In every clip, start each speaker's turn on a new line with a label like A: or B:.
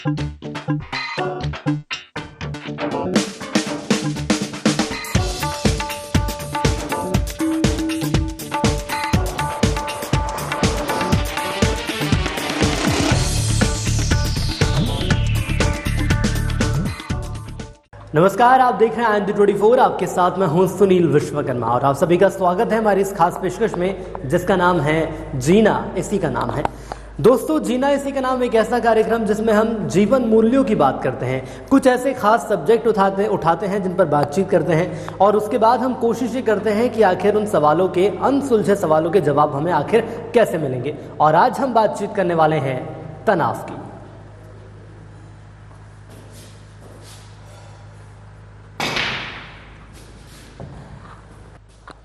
A: नमस्कार, आप देख रहे हैं IND24। आपके साथ मैं हूं सुनील विश्वकर्मा और आप सभी का स्वागत है हमारी इस खास पेशकश में जिसका नाम है जीना इसी का नाम है। दोस्तों, जीना इसी का नाम एक ऐसा कार्यक्रम जिसमें हम जीवन मूल्यों की बात करते हैं, कुछ ऐसे खास सब्जेक्ट उठाते हैं जिन पर बातचीत करते हैं और उसके बाद हम कोशिश करते हैं कि आखिर उन सवालों के अनसुलझे सवालों के जवाब हमें आखिर कैसे मिलेंगे। और आज हम बातचीत करने वाले हैं तनाव की।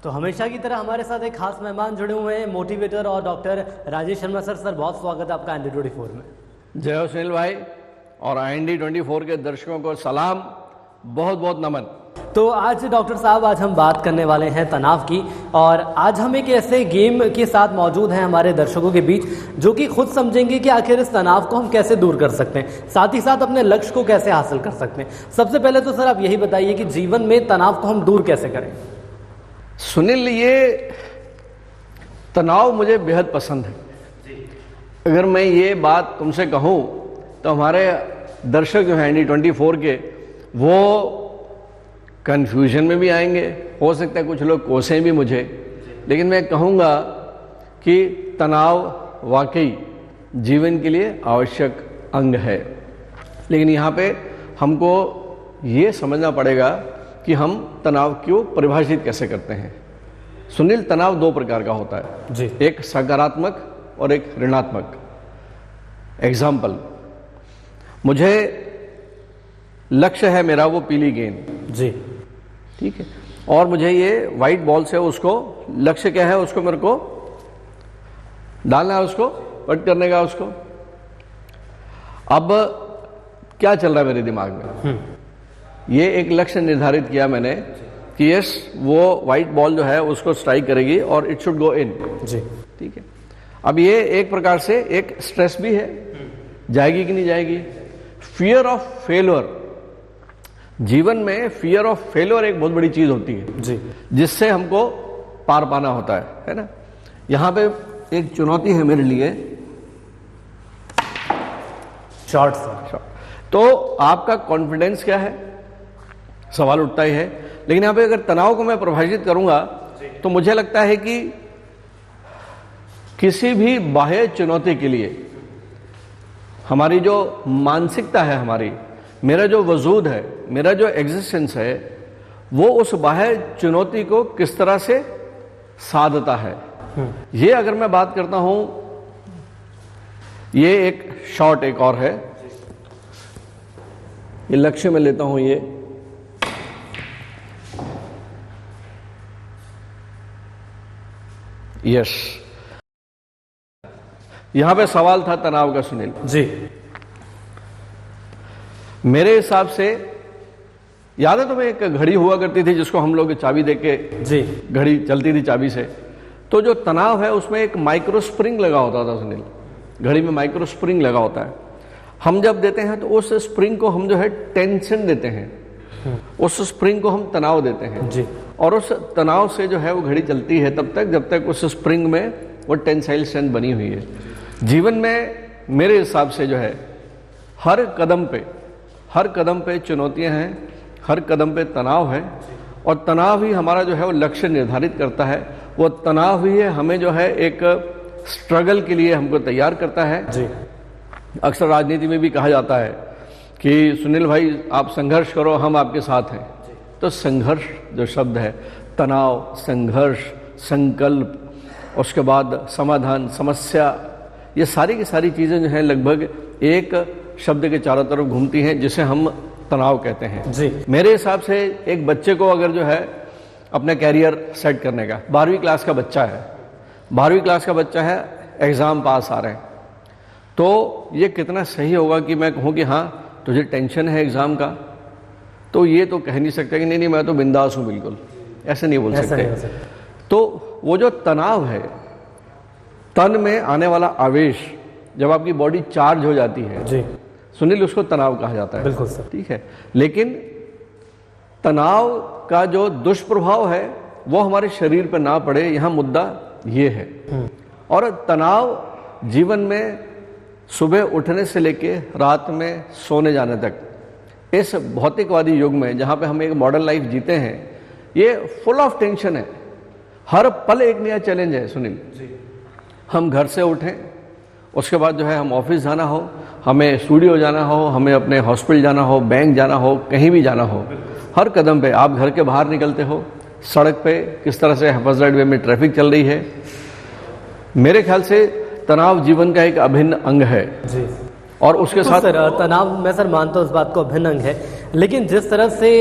A: तो हमेशा की तरह हमारे साथ एक खास मेहमान जुड़े हुए हैं, मोटिवेटर और doctor Rajesh Sharma sir. Sir, बहुत स्वागत है आपका IND24 में।
B: जय हो सुनील भाई, और IND24 के दर्शकों को सलाम, बहुत बहुत नमन।
A: तो आज डॉक्टर साहब, आज हम बात करने वाले हैं तनाव की, और आज हम एक ऐसे गेम के साथ मौजूद हैं हमारे दर्शकों के बीच जो कि खुद समझेंगे कि आखिर इस तनाव को हम कैसे दूर कर सकते हैं, साथ ही साथ अपने लक्ष्य को कैसे हासिल कर सकते हैं। सबसे पहले तो सर आप यही बताइए कि जीवन में तनाव को हम दूर कैसे करें।
B: सुनील, ये तनाव मुझे बेहद पसंद है। अगर मैं ये बात तुमसे कहूँ तो हमारे दर्शक जो हैं IND24 के, वो कन्फ्यूजन में भी आएंगे, हो सकता है कुछ लोग कोसें भी मुझे, लेकिन मैं कहूँगा कि तनाव वाकई जीवन के लिए आवश्यक अंग है। लेकिन यहाँ पे हमको ये समझना पड़ेगा कि हम तनाव को परिभाषित कैसे करते हैं। सुनील, तनाव दो प्रकार का होता है
A: जी।
B: एक सकारात्मक और एक ऋणात्मक। एग्जाम्पल, मुझे लक्ष्य है मेरा वो पीली गेंद
A: जी,
B: ठीक है, और मुझे ये वाइट बॉल से उसको, लक्ष्य क्या है, उसको मेरे को डालना है, उसको कट करने का उसको। अब क्या चल रहा है मेरे दिमाग में, ये एक लक्ष्य निर्धारित किया मैंने कि यस, वो वाइट बॉल जो है उसको स्ट्राइक करेगी और इट शुड गो इन
A: जी,
B: ठीक है। अब ये एक प्रकार से एक स्ट्रेस भी है, जाएगी कि नहीं जाएगी। फियर ऑफ फेल्योर, जीवन में फियर ऑफ फेल्योर एक बहुत बड़ी चीज होती है
A: जी,
B: जिससे हमको पार पाना होता है ना। यहां पे एक चुनौती है मेरे लिए,
A: शॉर्ट सर।
B: तो आपका कॉन्फिडेंस क्या है, सवाल उठता ही है। लेकिन यहां पे अगर तनाव को मैं परिभाषित करूंगा तो मुझे लगता है कि किसी भी बाह्य चुनौती के लिए हमारी जो मानसिकता है, हमारी, मेरा जो वजूद है, मेरा जो एग्जिस्टेंस है, वो उस बाह्य चुनौती को किस तरह से साधता है। ये अगर मैं बात करता हूं, ये एक शॉट एक और है, ये लक्ष्य में लेता हूं, ये यस। यहां पे सवाल था तनाव का सुनील
A: जी।
B: मेरे हिसाब से याद है तुम्हें, एक घड़ी हुआ करती थी जिसको हम लोग चाबी देके
A: जी,
B: घड़ी चलती थी चाबी से। तो जो तनाव है उसमें एक माइक्रो स्प्रिंग लगा होता था सुनील, घड़ी में माइक्रो स्प्रिंग लगा होता है। हम जब देते हैं तो उस स्प्रिंग को हम जो है टेंशन देते हैं, उस स्प्रिंग को हम तनाव देते हैं
A: जी,
B: और उस तनाव से जो है वो घड़ी चलती है तब तक जब तक उस स्प्रिंग में वो टेंसाइल स्ट्रेंथ बनी हुई है। जीवन में मेरे हिसाब से जो है हर कदम पे चुनौतियां हैं, हर कदम पे तनाव है, और तनाव ही हमारा जो है वो लक्ष्य निर्धारित करता है। वो तनाव ही है हमें जो है एक स्ट्रगल के लिए हमको तैयार करता है
A: जी।
B: अक्सर राजनीति में भी कहा जाता है कि सुनील भाई आप संघर्ष करो, हम आपके साथ हैं। तो संघर्ष जो शब्द है, तनाव, संघर्ष, संकल्प, उसके बाद समाधान, समस्या, ये सारी की सारी चीज़ें जो हैं लगभग एक शब्द के चारों तरफ घूमती हैं जिसे हम तनाव कहते हैं
A: जी।
B: मेरे हिसाब से एक बच्चे को अगर जो है अपना कैरियर सेट करने का, 12वीं क्लास का बच्चा है, 12वीं क्लास का बच्चा है, एग्ज़ाम पास आ रहे हैं, तो ये कितना सही होगा कि मैं कहूँ कि हाँ तुझे टेंशन है एग्ज़ाम का, तो ये तो कह नहीं सकता कि नहीं मैं तो बिंदास हूँ, बिल्कुल ऐसे नहीं बोल सकते। तो वो जो तनाव है, तन में आने वाला आवेश, जब आपकी बॉडी चार्ज हो जाती है
A: जी,
B: सुनील, उसको तनाव कहा जाता है।
A: बिल्कुल सर।
B: ठीक है, लेकिन तनाव का जो दुष्प्रभाव है वो हमारे शरीर पर ना पड़े, यहां मुद्दा ये है। और तनाव जीवन में सुबह उठने से लेके रात में सोने जाने तक, इस भौतिकवादी युग में जहां पे हम एक मॉडर्न लाइफ जीते हैं, ये फुल ऑफ टेंशन है। हर पल एक नया चैलेंज है सुनील। हम घर से उठें, उसके बाद जो है हम ऑफिस जाना हो, हमें स्टूडियो जाना हो, हमें अपने हॉस्पिटल जाना हो, बैंक जाना हो, कहीं भी जाना हो, हर कदम पे आप घर के बाहर निकलते हो, सड़क पे किस तरह से हेफाजत वे में ट्रैफिक चल रही है। मेरे ख्याल से तनाव जीवन का एक अभिन्न अंग है
A: जी।
B: और उसके साथ
A: सर तनाव, मैं सर मानता हूँ इस बात को अभिन्न अंग है, लेकिन जिस तरह से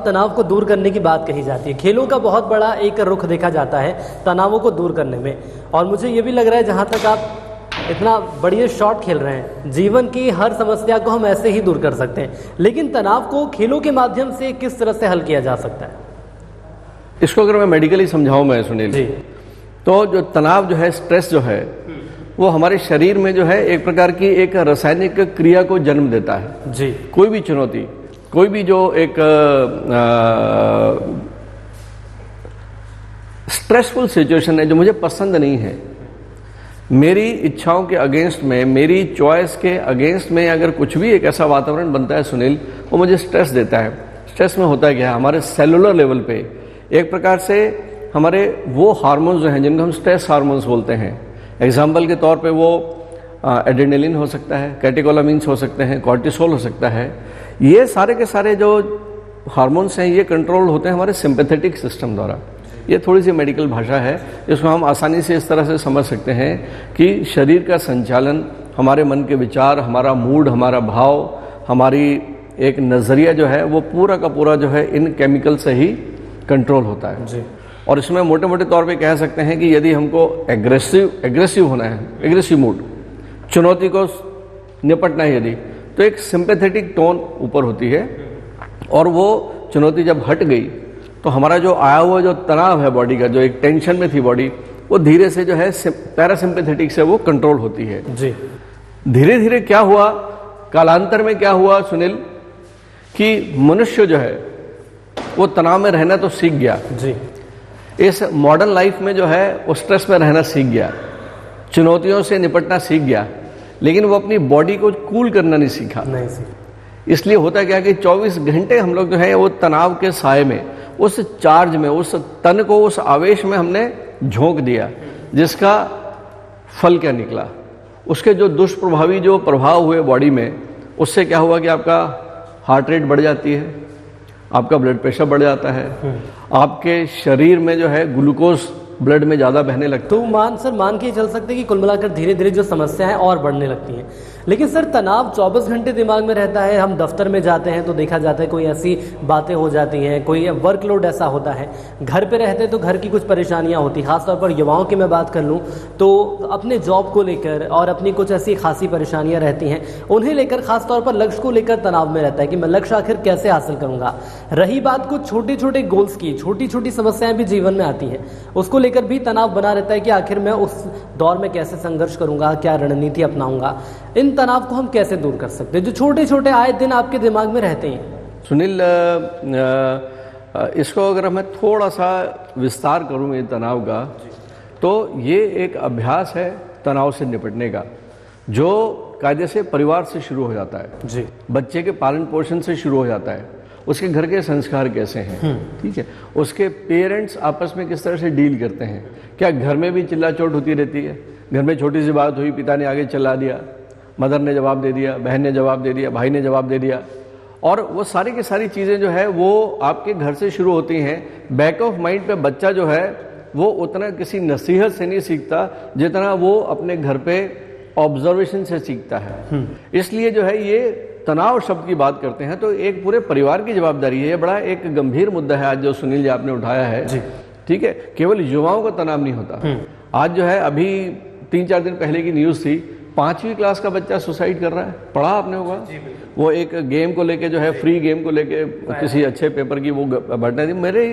A: तनाव को दूर करने की बात कही जाती है, खेलों का बहुत बड़ा एक रुख देखा जाता है तनावों को दूर करने में। और मुझे ये भी लग रहा है, जहाँ तक आप इतना बढ़िया शॉट खेल रहे हैं, जीवन की हर समस्या को हम ऐसे ही दूर कर सकते हैं, लेकिन तनाव को खेलों के माध्यम से किस तरह से हल किया जा सकता है?
B: इसको अगर मैं मेडिकली समझाऊं मैं सुनील जी, तो जो तनाव जो है, स्ट्रेस जो है, वो हमारे शरीर में जो है एक प्रकार की एक रासायनिक क्रिया को जन्म देता है
A: जी।
B: कोई भी चुनौती, कोई भी जो एक स्ट्रेसफुल सिचुएशन है जो मुझे पसंद नहीं है, मेरी इच्छाओं के अगेंस्ट में, मेरी चॉइस के अगेंस्ट में अगर कुछ भी एक ऐसा वातावरण बनता है सुनील, वो मुझे स्ट्रेस देता है। स्ट्रेस में होता है क्या है, हमारे सेलुलर लेवल पे एक प्रकार से हमारे वो हार्मोन्स जो हैं जिनको हम स्ट्रेस हार्मोन्स बोलते हैं, एग्जाम्पल के तौर पे वो एड्रेनलिन हो सकता है, कैटेकोलामिन्स हो सकते हैं, कॉर्टिसोल हो सकता है, ये सारे के सारे जो हार्मोन्स हैं ये कंट्रोल होते हैं हमारे सिंपैथेटिक सिस्टम द्वारा। ये थोड़ी सी मेडिकल भाषा है, इसको हम आसानी से इस तरह से समझ सकते हैं कि शरीर का संचालन, हमारे मन के विचार, हमारा मूड, हमारा भाव, हमारी एक नज़रिया जो है वो पूरा का पूरा जो है इन केमिकल से ही कंट्रोल होता है जी। और इसमें मोटे मोटे तौर पे कह सकते हैं कि यदि हमको एग्रेसिव होना है, एग्रेसिव मूड, चुनौती को निपटना है यदि, तो एक सिंपैथेटिक टोन ऊपर होती है, और वो चुनौती जब हट गई तो हमारा जो आया हुआ जो तनाव है बॉडी का, जो एक टेंशन में थी बॉडी, वो धीरे से जो है पैरासिम्पैथेटिक से वो कंट्रोल होती है जी। धीरे धीरे क्या हुआ, कालांतर में क्या हुआ सुनील, कि मनुष्य जो है वो तनाव में रहना तो सीख गया जी। इस मॉडर्न लाइफ में जो है वो स्ट्रेस में रहना सीख गया, चुनौतियों से निपटना सीख गया, लेकिन वो अपनी बॉडी को कूल करना नहीं सीखा। इसलिए होता क्या कि 24 घंटे हम लोग जो है वो तनाव के साए में, उस चार्ज में, उस तन को, उस आवेश में हमने झोंक दिया, जिसका फल क्या निकला, उसके जो दुष्प्रभावी जो प्रभाव हुए बॉडी में, उससे क्या हुआ कि आपका हार्ट रेट बढ़ जाती है, आपका ब्लड प्रेशर बढ़ जाता है, आपके शरीर में जो है ग्लूकोज ब्लड में ज़्यादा बहने लगता है।
A: तो मान के चल सकते हैं कि कुल मिलाकर धीरे धीरे जो समस्याएं और बढ़ने लगती हैं। लेकिन सर तनाव 24 घंटे दिमाग में रहता है, हम दफ्तर में जाते हैं तो देखा जाता है कोई ऐसी बातें हो जाती हैं, कोई वर्कलोड ऐसा होता है, घर पे रहते हैं तो घर की कुछ परेशानियां होती, खासतौर पर युवाओं की मैं बात कर लूँ तो अपने जॉब को लेकर और अपनी कुछ ऐसी खासी परेशानियां रहती हैं, उन्हें लेकर खासतौर पर लक्ष्य को लेकर तनाव में रहता है कि मैं लक्ष्य आखिर कैसे हासिल करूँगा। रही बात कुछ छोटे छोटे गोल्स की, छोटी छोटी समस्याएं भी जीवन में आती हैं, उसको लेकर भी तनाव बना रहता है कि आखिर मैं उस दौर में कैसे संघर्ष करूंगा, क्या रणनीति अपनाऊंगा। इन तनाव को हम कैसे दूर कर सकते हैं जो छोटे छोटे आए दिन आपके दिमाग में रहते हैं?
B: सुनील, इसको अगर मैं थोड़ा सा विस्तार करूं ये तनाव का, तो ये एक अभ्यास है तनाव से निपटने का, जो कायदे से परिवार से शुरू हो जाता है जी। बच्चे के पालन पोषण से शुरू हो जाता है, उसके घर के संस्कार कैसे हैं, ठीक है, उसके पेरेंट्स आपस में किस तरह से डील करते हैं, क्या घर में भी चिल्ला चोट होती रहती है, घर में छोटी सी बात हुई, पिता ने आगे चला दिया, मदर ने जवाब दे दिया, बहन ने जवाब दे दिया, भाई ने जवाब दे दिया, और वो सारी की सारी चीज़ें जो है वो आपके घर से शुरू होती हैं। बैक ऑफ माइंड पे बच्चा जो है वो उतना किसी नसीहत से नहीं सीखता जितना वो अपने घर पे ऑब्जर्वेशन से सीखता है। इसलिए जो है ये तनाव शब्द की बात करते हैं तो एक पूरे परिवार की जवाबदारी है। ये बड़ा एक गंभीर मुद्दा है आज जो सुनील जी आपने उठाया है जी। ठीक है, केवल युवाओं को तनाव नहीं होता। आज जो है अभी 3-4 दिन पहले की न्यूज़ थी, 5वीं क्लास का बच्चा सुसाइड कर रहा है, पढ़ा आपने होगा, वो एक गेम को लेके जो है, फ्री गेम को लेके किसी अच्छे पेपर की वो बढ़ने थी। मेरे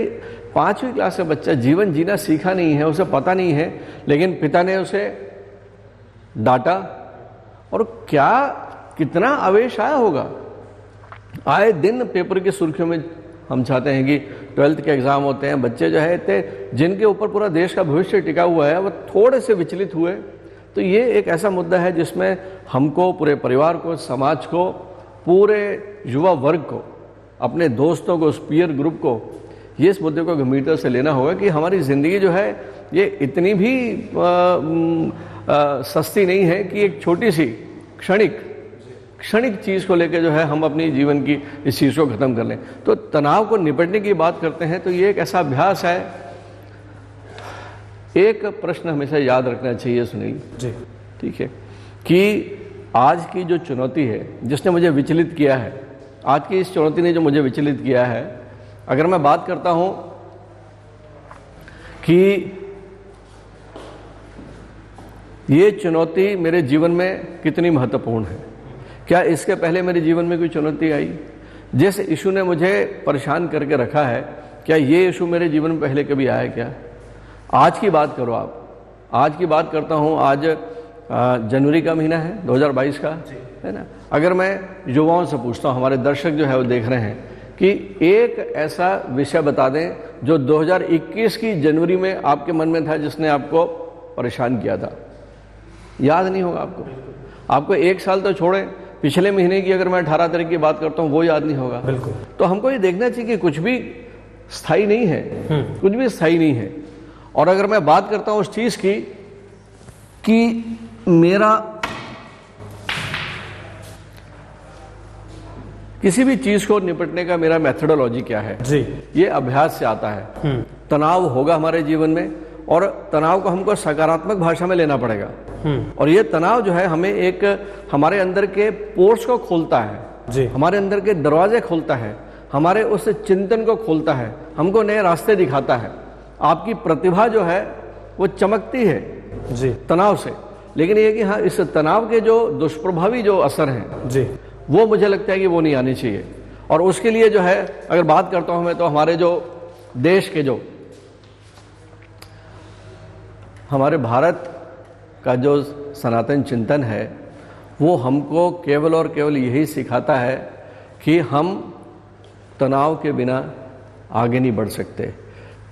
B: 5वीं क्लास का बच्चा जीवन जीना सीखा नहीं है, उसे पता नहीं है, लेकिन पिता ने उसे डांटा और क्या कितना आवेश आया होगा। आए दिन पेपर की सुर्खियों में हम चाहते हैं कि 12th के एग्ज़ाम होते हैं, बच्चे जो है इतने जिनके ऊपर पूरा देश का भविष्य टिका हुआ है वो थोड़े से विचलित हुए। तो ये एक ऐसा मुद्दा है जिसमें हमको, पूरे परिवार को, समाज को, पूरे युवा वर्ग को, अपने दोस्तों को, पीयर ग्रुप को ये इस मुद्दे को गंभीरता से लेना होगा कि हमारी ज़िंदगी जो है ये इतनी भी सस्ती नहीं है कि एक छोटी सी क्षणिक चीज़ को लेकर जो है हम अपनी जीवन की इस चीज़ को ख़त्म कर लें। तो तनाव को निपटने की बात करते हैं तो ये एक ऐसा अभ्यास है। एक प्रश्न हमेशा याद रखना चाहिए सुनील
A: जी,
B: ठीक है, कि आज की जो चुनौती है जिसने मुझे विचलित किया है, आज की इस चुनौती ने जो मुझे विचलित किया है, अगर मैं बात करता हूं कि ये चुनौती मेरे जीवन में कितनी महत्वपूर्ण है, क्या इसके पहले मेरे जीवन में कोई चुनौती आई? जिस इशू ने मुझे परेशान करके रखा है, क्या ये इशू मेरे जीवन में पहले कभी आया क्या? आज की बात करो आप, आज की बात करता हूं, आज जनवरी का महीना है 2022 का, है ना। अगर मैं युवाओं से पूछता हूं, हमारे दर्शक जो है वो देख रहे हैं, कि एक ऐसा विषय बता दें जो 2021 की जनवरी में आपके मन में था, जिसने आपको परेशान किया था। याद नहीं होगा आपको एक साल तो छोड़ें, पिछले महीने की अगर मैं 18 तारीख की बात करता हूं वो याद नहीं होगा।
A: बिल्कुल।
B: तो हमको ये देखना चाहिए कि कुछ भी स्थायी नहीं है, कुछ भी स्थायी नहीं है। और अगर मैं बात करता हूं उस चीज की कि मेरा किसी भी चीज को निपटने का मेरा मेथोडोलॉजी क्या है
A: जी, ये
B: अभ्यास से आता है। तनाव होगा हमारे जीवन में और तनाव को हमको सकारात्मक भाषा में लेना पड़ेगा। और ये तनाव जो है हमें एक हमारे अंदर के पोर्स को खोलता है
A: जी,
B: हमारे अंदर के दरवाजे खोलता है, हमारे उस चिंतन को खोलता है, हमको नए रास्ते दिखाता है। आपकी प्रतिभा जो है वो चमकती है
A: जी
B: तनाव से, लेकिन ये कि हाँ, इस तनाव के जो दुष्प्रभावी जो असर हैं
A: जी,
B: वो मुझे लगता है कि वो नहीं आनी चाहिए। और उसके लिए जो है अगर बात करता हूं मैं, तो हमारे जो देश के जो हमारे भारत का जो सनातन चिंतन है वो हमको केवल और केवल यही सिखाता है कि हम तनाव के बिना आगे नहीं बढ़ सकते।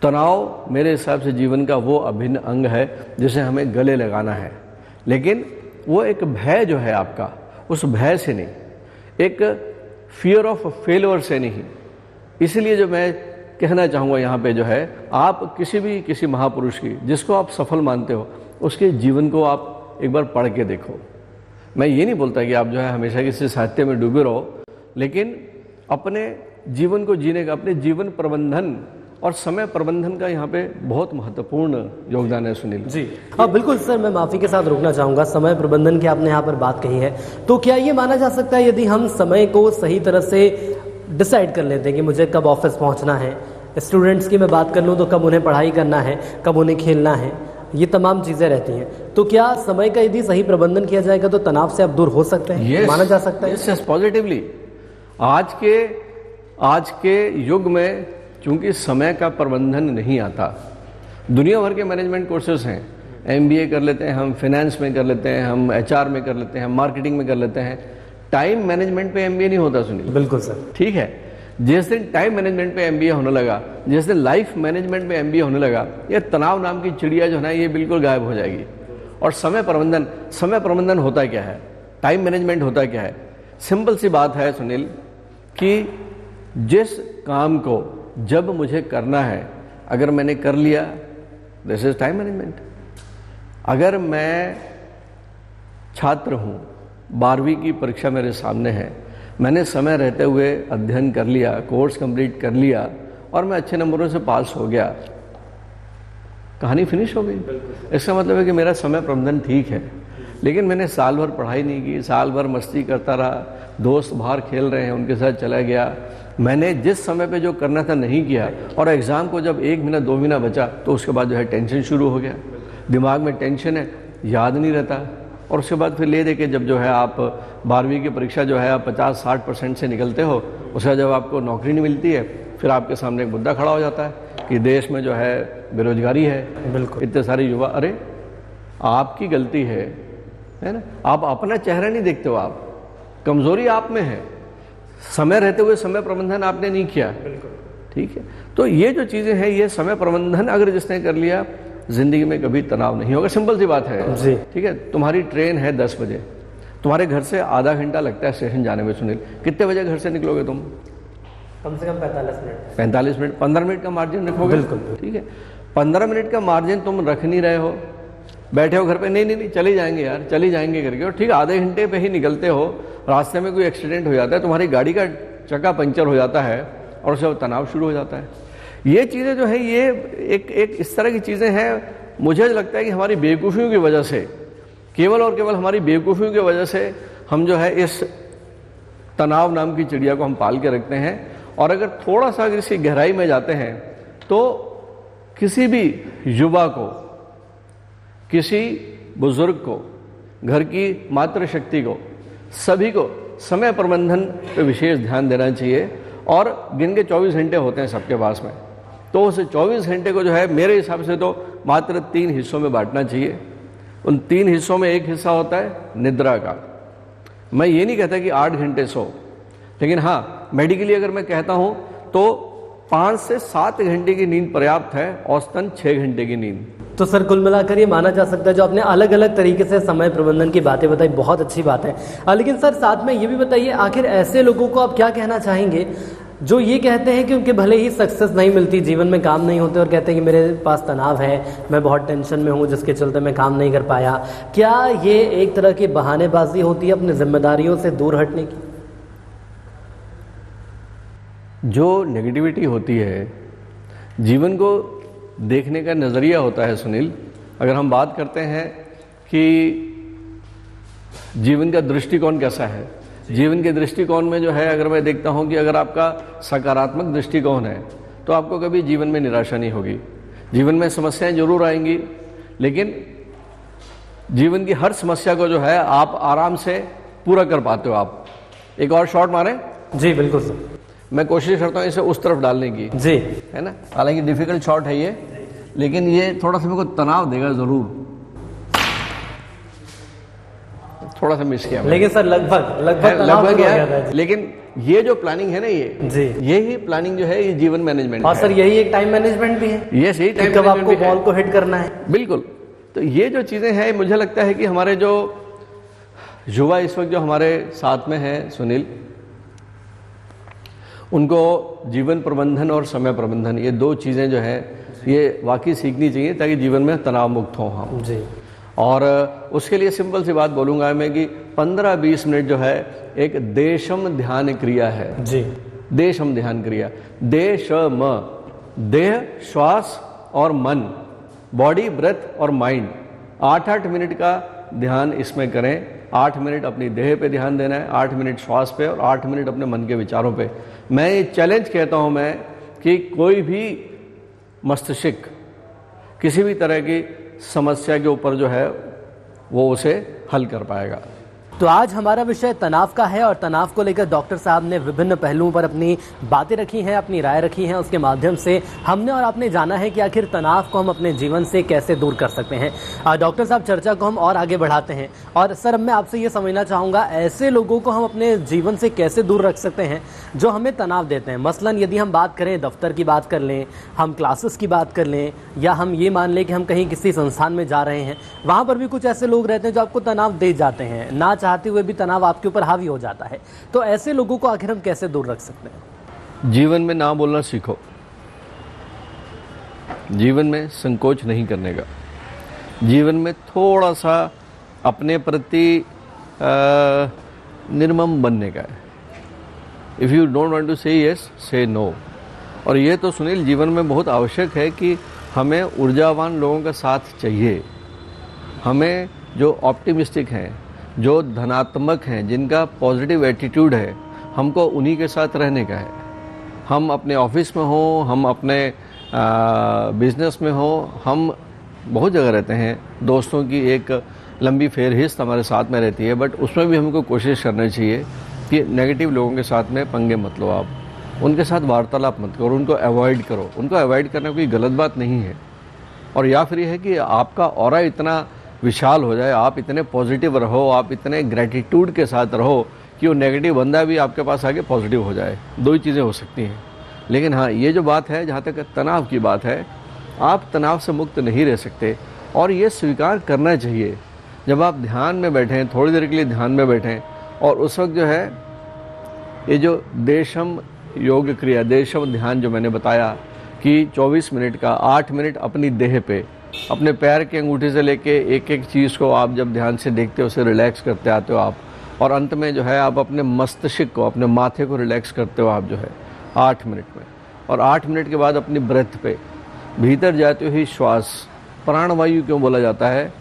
B: तनाव मेरे हिसाब से जीवन का वो अभिन्न अंग है जिसे हमें गले लगाना है, लेकिन वो एक भय जो है आपका, उस भय से नहीं, एक फियर ऑफ फेलियर से नहीं। इसलिए जो मैं कहना चाहूँगा यहाँ पे जो है, आप किसी महापुरुष की जिसको आप सफल मानते हो उसके जीवन को आप एक बार पढ़ के देखो। मैं ये नहीं बोलता कि आप जो है हमेशा किसी साहित्य में डूबे रहो, लेकिन अपने जीवन को जीने का, अपने जीवन प्रबंधन और समय प्रबंधन का यहाँ पे बहुत महत्वपूर्ण योगदान है सुनील
A: जी। हाँ बिल्कुल सर, मैं माफ़ी के साथ रोकना चाहूँगा, समय प्रबंधन की आपने यहाँ पर बात कही है, तो क्या ये माना जा सकता है यदि हम समय को सही तरह से डिसाइड कर लेते हैं कि मुझे कब ऑफिस पहुँचना है, स्टूडेंट्स की मैं बात कर लूँ तो कब उन्हें पढ़ाई करना है, कब उन्हें खेलना है, ये तमाम चीज़ें रहती हैं, तो क्या समय का यदि सही प्रबंधन किया जाएगा तो तनाव से आप दूर हो सकते हैं? माना जा सकता है?
B: Yes, positively. आज के युग में चूंकि समय का प्रबंधन नहीं आता, दुनिया भर के मैनेजमेंट कोर्सेज हैं, MBA कर लेते हैं हम, फाइनेंस में कर लेते हैं हम, HR में कर लेते हैं, मार्केटिंग में कर लेते हैं, टाइम मैनेजमेंट पे MBA नहीं होता सुनील।
A: बिल्कुल सर, ठीक है।
B: जिस दिन टाइम मैनेजमेंट पे MBA होने लगा, जिस दिन लाइफ मैनेजमेंट पे MBA होने लगा, ये तनाव नाम की चिड़िया जो है ना, ये बिल्कुल गायब हो जाएगी। और समय प्रबंधन होता क्या है, टाइम मैनेजमेंट होता क्या है? सिंपल सी बात है सुनील कि जिस काम को जब मुझे करना है, अगर मैंने कर लिया, दिस इज टाइम मैनेजमेंट। अगर मैं छात्र हूँ, 12वीं की परीक्षा मेरे सामने है, मैंने समय रहते हुए अध्ययन कर लिया, कोर्स कंप्लीट कर लिया और मैं अच्छे नंबरों से पास हो गया, कहानी फिनिश हो गई। इसका मतलब है कि मेरा समय प्रबंधन ठीक है। लेकिन मैंने साल भर पढ़ाई नहीं की, साल भर मस्ती करता रहा, दोस्त बाहर खेल रहे हैं उनके साथ चला गया, मैंने जिस समय पे जो करना था नहीं किया, और एग्ज़ाम को जब 1 महीना 2 महीना बचा तो उसके बाद जो है टेंशन शुरू हो गया, दिमाग में टेंशन है, याद नहीं रहता। और उसके बाद फिर ले दे के जब जो है आप 12वीं की परीक्षा जो है आप 50-60% से निकलते हो, उसका जब आपको नौकरी नहीं मिलती है, फिर आपके सामने एक मुद्दा खड़ा हो जाता है कि देश में जो है बेरोजगारी है,
A: बिल्कुल,
B: इतने सारे युवा। अरे आपकी गलती है ना, आप अपना चेहरा नहीं देखते हो, कमजोरी आप में है, समय रहते हुए समय प्रबंधन आपने नहीं किया। ठीक है, तो ये जो चीजें हैं, ये समय प्रबंधन अगर जिसने कर लिया, जिंदगी में कभी तनाव नहीं होगा। सिंपल सी बात है
A: जी।
B: ठीक है, तुम्हारी ट्रेन है 10 बजे, तुम्हारे घर से आधा घंटा लगता है स्टेशन जाने में। सुनील, कितने बजे घर से निकलोगे तुम?
A: कम से कम 45 मिनट।
B: 45 मिनट, 15 मिनट का मार्जिन रखोगे।
A: बिल्कुल।
B: ठीक है, 15 मिनट का मार्जिन तुम रख नहीं रहे हो, बैठे हो घर पे, नहीं चले जाएंगे यार, चले जाएंगे करके, और ठीक आधे घंटे पे ही निकलते हो, रास्ते में कोई एक्सीडेंट हो जाता है, तुम्हारी गाड़ी का चक्का पंचर हो जाता है और उससे तनाव शुरू हो जाता है। ये चीज़ें जो है, ये एक इस तरह की चीज़ें हैं, मुझे लगता है कि हमारी बेवकूफ़ियों की वजह से, केवल और केवल हमारी बेवकूफ़ियों की वजह से हम जो है इस तनाव नाम की चिड़िया को हम पाल के रखते हैं। और अगर थोड़ा सा अगर इसकी गहराई में जाते हैं तो किसी भी युवा को, किसी बुजुर्ग को, घर की मातृशक्ति को, सभी को समय प्रबंधन पे विशेष ध्यान देना चाहिए। और दिन के 24 घंटे होते हैं सबके पास में, तो उस 24 घंटे को जो है मेरे हिसाब से तो मात्र 3 हिस्सों में बांटना चाहिए। उन 3 हिस्सों में एक हिस्सा होता है निद्रा का। मैं ये नहीं कहता कि 8 घंटे सो, लेकिन हाँ, मेडिकली अगर मैं कहता हूँ तो 5 से 7 घंटे की नींद पर्याप्त है, औसतन 6 घंटे की नींद।
A: तो सर कुल मिलाकर ये माना जा सकता है, जो आपने अलग अलग तरीके से समय प्रबंधन की बातें बताई, बहुत अच्छी बात है। लेकिन सर साथ में ये भी बताइए, आखिर ऐसे लोगों को आप क्या कहना चाहेंगे जो ये कहते हैं कि उनके भले ही सक्सेस नहीं मिलती, जीवन में काम नहीं होते, और कहते हैं कि मेरे पास तनाव है, मैं बहुत टेंशन में हूँ जिसके चलते मैं काम नहीं कर पाया। क्या ये एक तरह की बहानेबाजी होती है अपनी जिम्मेदारियों से दूर हटने की?
B: जो नेगेटिविटी होती है, जीवन को देखने का नज़रिया होता है सुनील। अगर हम बात करते हैं कि जीवन का दृष्टिकोण कैसा है, जीवन के दृष्टिकोण में जो है, अगर मैं देखता हूं कि अगर आपका सकारात्मक दृष्टिकोण है तो आपको कभी जीवन में निराशा नहीं होगी। जीवन में समस्याएं जरूर आएंगी, लेकिन जीवन की हर समस्या को जो है आप आराम से पूरा कर पाते हो। आप एक और शॉट मारें।
A: जी बिल्कुल सर,
B: मैं कोशिश करता हूं इसे उस तरफ डालने की,
A: जी,
B: है ना। हालांकि डिफिकल्ट शॉट है ये, लेकिन ये थोड़ा सा मेरे को तनाव देगा जरूर। थोड़ा सा मिस किया,
A: लेकिन सर लगभग
B: है। लेकिन ये जो प्लानिंग है ना, यही प्लानिंग जो है, ये जीवन मैनेजमेंट
A: और सर यही एक टाइम मैनेजमेंट भी है।
B: ये सही टाइम
A: कब आपको बॉल को हिट करना है।
B: बिल्कुल। तो ये जो चीजें हैं, मुझे लगता है कि हमारे जो युवा इस वक्त जो हमारे साथ में है सुनील, उनको जीवन प्रबंधन और समय प्रबंधन, ये 2 चीजें जो है ये वाकई सीखनी चाहिए, ताकि जीवन में तनाव मुक्त हो हम।
A: जी।
B: और उसके लिए सिंपल सी बात बोलूँगा मैं कि 15-20 मिनट जो है एक देशम ध्यान क्रिया है।
A: जी।
B: देशम ध्यान क्रिया, देशम, देह, श्वास और मन, बॉडी, ब्रेथ और माइंड, 8-8 मिनट का ध्यान इसमें करें। 8 मिनट अपनी देह पे ध्यान देना है, 8 मिनट श्वास पे और 8 मिनट अपने मन के विचारों पे। मैं ये चैलेंज कहता हूँ मैं कि कोई भी मस्तिष्क किसी भी तरह की समस्या के ऊपर जो है वो उसे हल कर पाएगा।
A: तो आज हमारा विषय तनाव का है, और तनाव को लेकर डॉक्टर साहब ने विभिन्न पहलुओं पर अपनी बातें रखी हैं, अपनी राय रखी है। उसके माध्यम से हमने और आपने जाना है कि आखिर तनाव को हम अपने जीवन से कैसे दूर कर सकते हैं। डॉक्टर साहब, चर्चा को हम और आगे बढ़ाते हैं। और सर, मैं आपसे ये समझना चाहूँगा, ऐसे लोगों को हम अपने जीवन से कैसे दूर रख सकते हैं जो हमें तनाव देते हैं। मसलन यदि हम बात करें, दफ्तर की बात कर लें, हम क्लासेस की बात कर लें, या हम ये मान लें कि हम कहीं किसी संस्थान में जा रहे हैं, वहाँ पर भी कुछ ऐसे लोग रहते हैं जो आपको तनाव दे जाते हैं, ना चाहते हुए भी तनाव आपके ऊपर हावी हो जाता है। तो ऐसे लोगों को आखिर हम कैसे दूर रख सकते हैं?
B: जीवन में ना बोलना सीखो, जीवन में संकोच नहीं करने का, जीवन में थोड़ा सा अपने प्रति निर्मम बनने का है। If you don't want to say yes, say no. और ये तो सुनील जीवन में बहुत आवश्यक है कि हमें ऊर्जावान लोगों का साथ चाहिए। हमें जो ऑप्टिमिस्टिक हैं, जो धनात्मक हैं, जिनका पॉजिटिव एटीट्यूड है, हमको उन्हीं के साथ रहने का है। हम अपने ऑफिस में हो, हम अपने बिजनेस में हो, हम बहुत जगह रहते हैं। दोस्तों की एक लंबी फेरहिस्त हमारे साथ में रहती है, बट उसमें भी हमको कोशिश करनी चाहिए कि नेगेटिव लोगों के साथ में पंगे मत लो। आप उनके साथ वार्तालाप मत करो, उनको अवॉइड करो। उनको अवॉइड करना कोई गलत बात नहीं है। और या फिर यह है कि आपका ऑरा इतना विशाल हो जाए, आप इतने पॉजिटिव रहो, आप इतने ग्रेटिट्यूड के साथ रहो कि वो नेगेटिव बंदा भी आपके पास आके पॉजिटिव हो जाए। दो ही चीज़ें हो सकती हैं। लेकिन हाँ, ये जो बात है, जहाँ तक तनाव की बात है, आप तनाव से मुक्त नहीं रह सकते और ये स्वीकार करना चाहिए। जब आप ध्यान में बैठें, थोड़ी देर के लिए ध्यान में बैठें और उस वक्त जो है ये जो देशम योग क्रिया, देशम ध्यान जो मैंने बताया कि 24 मिनट का 8 मिनट अपनी देह पे, अपने पैर के अंगूठे से लेके एक एक चीज़ को आप जब ध्यान से देखते हो, उसे रिलैक्स करते आते हो आप, और अंत में जो है आप अपने मस्तिष्क को, अपने माथे को रिलैक्स करते हो आप जो है 8 मिनट में। और 8 मिनट के बाद अपनी ब्रेथ पे भीतर जाते हुए श्वास, प्राणवायु क्यों बोला जाता है?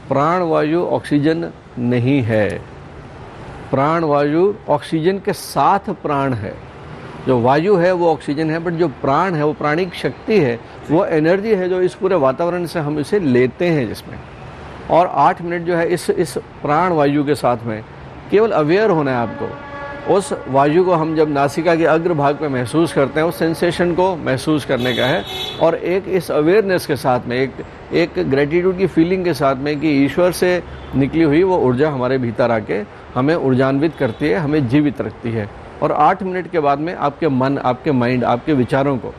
B: प्राणवायु ऑक्सीजन नहीं है, प्राणवायु ऑक्सीजन के साथ प्राण है। जो वायु है वो ऑक्सीजन है, बट जो प्राण है वो प्राणिक शक्ति है, वो एनर्जी है जो इस पूरे वातावरण से हम इसे लेते हैं जिसमें। और 8 मिनट जो है इस प्राण वायु के साथ में केवल अवेयर होना है आपको। उस वायु को हम जब नासिका के अग्रभाग पे महसूस करते हैं, उस सेंसेशन को महसूस करने का है, और एक इस अवेयरनेस के साथ में, एक ग्रेटिट्यूड की फीलिंग के साथ में कि ईश्वर से निकली हुई वो ऊर्जा हमारे भीतर आके हमें ऊर्जान्वित करती है, हमें जीवित रखती है। और 8 मिनट के बाद में आपके मन, आपके माइंड, आपके विचारों को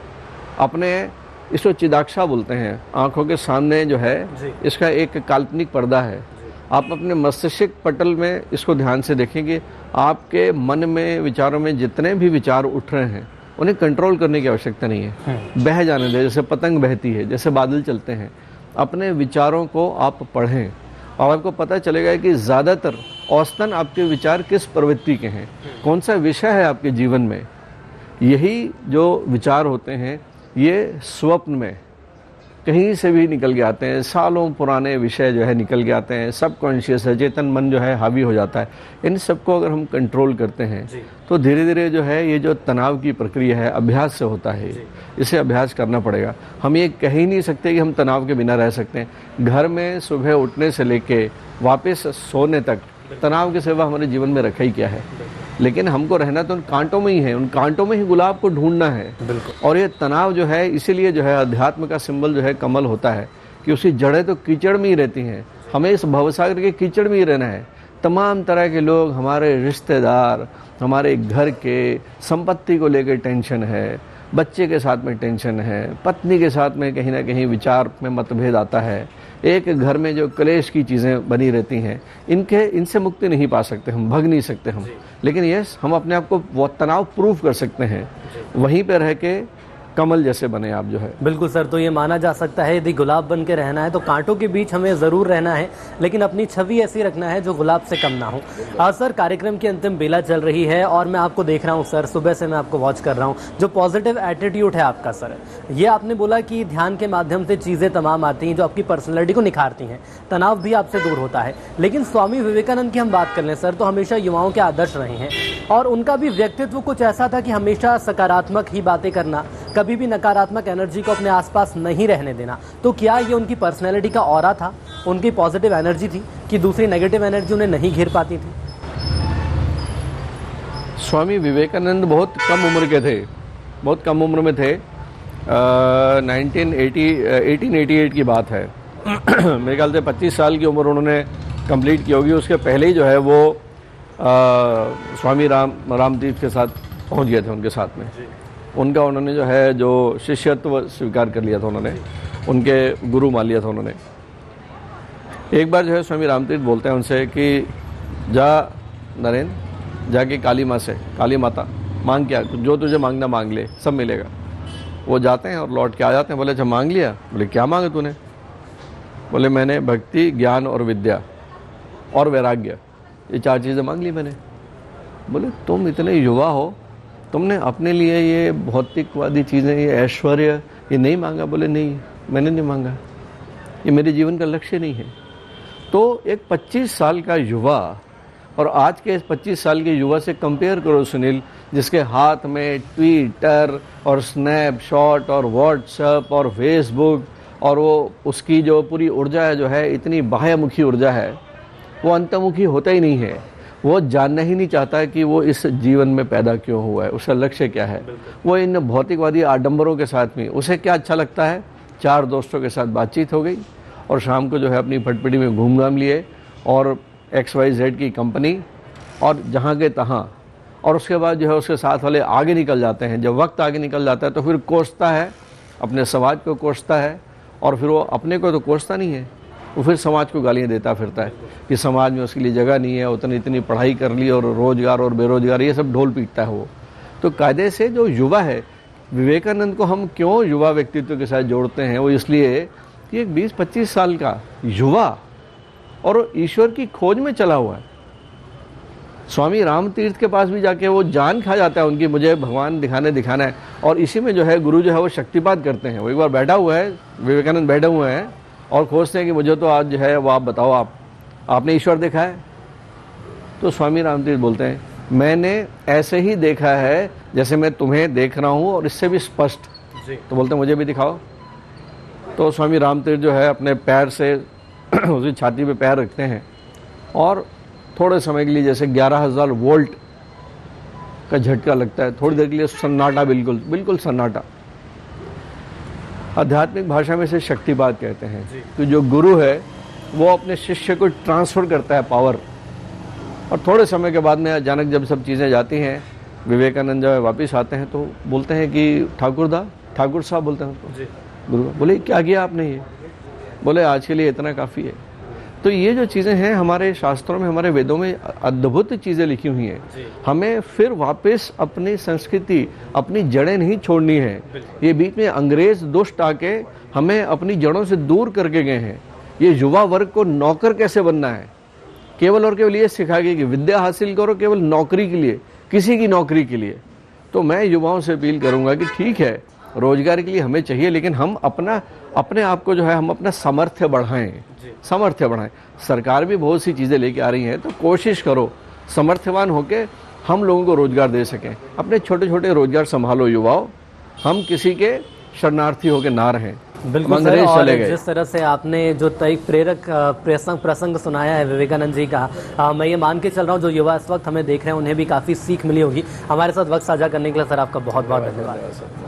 B: अपने, इसको चिदाक्षा बोलते हैं, आँखों के सामने जो है इसका एक काल्पनिक पर्दा है। आप अपने मस्तिष्क पटल में इसको ध्यान से देखें कि आपके मन में, विचारों में जितने भी विचार उठ रहे हैं उन्हें कंट्रोल करने की आवश्यकता नहीं है। बह जाने दें, जैसे पतंग बहती है, जैसे बादल चलते हैं। अपने विचारों को आप पढ़ें और आपको पता चलेगा कि ज़्यादातर औसतन आपके विचार किस प्रवृत्ति के हैं, कौन सा विषय है आपके जीवन में। यही जो विचार होते हैं ये स्वप्न में कहीं से भी निकल के आते हैं, सालों पुराने विषय जो है निकल के आते हैं, सबकॉन्शियस है, चेतन मन जो है हावी हो जाता है। इन सबको अगर हम कंट्रोल करते हैं तो धीरे धीरे जो है ये जो तनाव की प्रक्रिया है अभ्यास से होता है, इसे अभ्यास करना पड़ेगा। हम ये कह ही नहीं सकते कि हम तनाव के बिना रह सकते हैं। घर में सुबह उठने से लेके वापस सोने तक तनाव के सिवा हमारे जीवन में रखा ही क्या है। लेकिन हमको रहना तो उन कांटों में ही है, उन कांटों में ही गुलाब को ढूंढना है। और ये तनाव जो है, इसीलिए जो है अध्यात्म का सिंबल जो है कमल होता है कि उसकी जड़ें तो कीचड़ में ही रहती हैं। हमें इस भवसागर के कीचड़ में ही रहना है। तमाम तरह के लोग, हमारे रिश्तेदार, हमारे घर के संपत्ति को लेकर टेंशन है, बच्चे के साथ में टेंशन है, पत्नी के साथ में कहीं ना कहीं विचार में मतभेद आता है, एक घर में जो क्लेश की चीज़ें बनी रहती हैं, इनसे मुक्ति नहीं पा सकते हम, भग नहीं सकते हम। लेकिन यस, हम अपने आप को वो तनाव प्रूफ कर सकते हैं, वहीं पर रह के कमल जैसे बने आप जो है।
A: बिल्कुल सर, तो ये माना जा सकता है यदि गुलाब बन के रहना है तो कांटों के बीच हमें ज़रूर रहना है, लेकिन अपनी छवि ऐसी रखना है जो गुलाब से कम ना हो। आज सर कार्यक्रम की अंतिम बेला चल रही है और मैं आपको देख रहा हूँ सर, सुबह से मैं आपको वॉच कर रहा हूँ। जो पॉजिटिव एटीट्यूड है आपका सर, ये आपने बोला कि ध्यान के माध्यम से चीज़ें तमाम आती हैं जो आपकी पर्सनैलिटी को निखारती हैं, तनाव भी आपसे दूर होता है। लेकिन स्वामी विवेकानंद की हम बात कर लें सर, तो हमेशा युवाओं के आदर्श रहे हैं और उनका भी व्यक्तित्व कुछ ऐसा था कि हमेशा सकारात्मक ही बातें करना, कभी भी नकारात्मक एनर्जी को अपने आसपास नहीं रहने देना। तो क्या ये उनकी पर्सनैलिटी का ऑरा था, उनकी पॉजिटिव एनर्जी थी कि दूसरी नेगेटिव एनर्जी उन्हें नहीं घेर पाती थी?
B: स्वामी विवेकानंद बहुत कम उम्र के थे, बहुत कम उम्र में थे। 1888 की बात है। मेरे ख्याल से 25 साल की उम्र उन्होंने कंप्लीट की होगी। उसके पहले ही जो है वो स्वामी रामतीर्थ के साथ पहुंच गए थे, उनके साथ में उनका उन्होंने जो है जो शिष्यत्व स्वीकार कर लिया था, उन्होंने उनके गुरु मान लिया था उन्होंने। एक बार जो है स्वामी रामतीर्थ बोलते हैं उनसे कि जा नरेंद्र, जाके काली माँ से, काली माता मांग, क्या जो तुझे मांगना मांग ले, सब मिलेगा। वो जाते हैं और लौट के आ जाते हैं। बोले अच्छा मांग लिया? बोले क्या मांगे तूने? बोले मैंने भक्ति, ज्ञान और विद्या और वैराग्य, ये 4 चीज़ें मांग ली मैंने। बोले तुम इतने युवा हो, तुमने अपने लिए ये भौतिकवादी चीज़ें, ये ऐश्वर्य, ये नहीं मांगा? बोले नहीं, मैंने नहीं मांगा, ये मेरे जीवन का लक्ष्य नहीं है। तो एक 25 साल का युवा और आज के इस 25 साल के युवा से कंपेयर करो सुनील, जिसके हाथ में ट्विटर और स्नैपशॉट और व्हाट्सएप और फेसबुक, और वो उसकी जो पूरी ऊर्जा है जो है इतनी बाह्यमुखी ऊर्जा है, वो अंतर्मुखी होता ही नहीं है। वो जानना ही नहीं चाहता है कि वो इस जीवन में पैदा क्यों हुआ है, उसका लक्ष्य क्या है। वो इन भौतिकवादी आडंबरों के साथ में उसे क्या अच्छा लगता है, 4 दोस्तों के साथ बातचीत हो गई और शाम को जो है अपनी फटपटी में घूम घाम लिए और XYZ की कंपनी और जहाँ के तहाँ, और उसके बाद जो है उसके साथ वाले आगे निकल जाते हैं। जब वक्त आगे निकल जाता है तो फिर कोसता है, अपने समाज को कोसता है, और फिर वो अपने को तो कोसता नहीं है, वो फिर समाज को गालियाँ देता फिरता है कि समाज में उसके लिए जगह नहीं है, उतनी इतनी पढ़ाई कर ली और रोजगार और बेरोजगार ये सब ढोल पीटता है वो। तो कायदे से जो युवा है, विवेकानंद को हम क्यों युवा व्यक्तित्व के साथ जोड़ते हैं, वो इसलिए कि एक 20-25 साल का युवा और ईश्वर की खोज में चला हुआ है। स्वामी राम तीर्थ के पास भी जाके वो जान खा जाता है उनकी, मुझे भगवान दिखाना है, और इसी में जो है गुरु जो है वो शक्तिपात करते हैं। वो एक बार बैठा हुआ है, विवेकानंद बैठे हुए हैं और खोजते हैं कि मुझे तो आज जो है वो आप बताओ, आपने ईश्वर देखा है? तो स्वामी राम तीर्थ बोलते हैं, मैंने ऐसे ही देखा है जैसे मैं तुम्हें देख रहा हूँ और इससे भी स्पष्ट। तो बोलते हैं मुझे भी दिखाओ। तो स्वामी राम तीर्थ जो है अपने पैर से उसकी छाती पे पैर रखते हैं और थोड़े समय के लिए जैसे 11,000 वोल्ट का झटका लगता है, थोड़ी देर के लिए सन्नाटा, बिल्कुल सन्नाटा। आध्यात्मिक भाषा में से शक्तिपात कहते हैं। तो जो गुरु है वो अपने शिष्य को ट्रांसफर करता है पावर, और थोड़े समय के बाद में अचानक जब सब चीज़ें जाती हैं, विवेकानंद जब वापस आते हैं तो बोलते हैं कि ठाकुर साहब बोलते हैं उनको। गुरु बोले क्या किया आपने? ये बोले आज के लिए इतना काफ़ी है। तो ये जो चीज़ें हैं हमारे शास्त्रों में, हमारे वेदों में अद्भुत चीज़ें लिखी हुई हैं। हमें फिर वापस अपनी संस्कृति, अपनी जड़ें नहीं छोड़नी है। ये बीच में अंग्रेज दुष्ट आके हमें अपनी जड़ों से दूर करके गए हैं। ये युवा वर्ग को नौकर कैसे बनना है, केवल और केवल ये सिखा गया कि विद्या हासिल करो केवल नौकरी के लिए, किसी की नौकरी के लिए। तो मैं युवाओं से अपील करूंगा कि ठीक है, रोजगार के लिए हमें चाहिए, लेकिन हम अपने आप को जो है हम अपना सामर्थ्य बढ़ाएं। सरकार भी बहुत सी चीज़ें लेके आ रही है, तो कोशिश करो सामर्थ्यवान होके हम लोगों को रोजगार दे सकें। अपने छोटे छोटे रोजगार संभालो युवाओं, हम किसी के शरणार्थी होके ना रहें।
A: बिल्कुल सर, और जिस तरह से आपने जो एक प्रेरक प्रसंग सुनाया है विवेकानंद जी का, मैं ये मान के चल रहा हूँ जो युवा इस वक्त हमें देख रहे हैं उन्हें भी काफ़ी सीख मिली होगी। हमारे साथ वक्त साझा करने के लिए सर आपका बहुत बहुत धन्यवाद।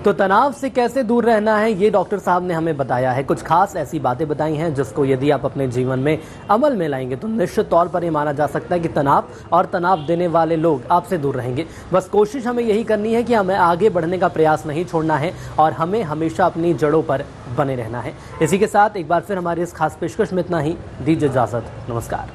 A: तो तनाव से कैसे दूर रहना है ये डॉक्टर साहब ने हमें बताया है। कुछ खास ऐसी बातें बताई हैं जिसको यदि आप अपने जीवन में अमल में लाएंगे तो निश्चित तौर पर ये माना जा सकता है कि तनाव और तनाव देने वाले लोग आपसे दूर रहेंगे। बस कोशिश हमें यही करनी है कि हमें आगे बढ़ने का प्रयास नहीं छोड़ना है और हमें हमेशा अपनी जड़ों पर बने रहना है। इसी के साथ एक बार फिर हमारी इस खास पेशकश में इतना ही। दीजिए इजाजत, नमस्कार।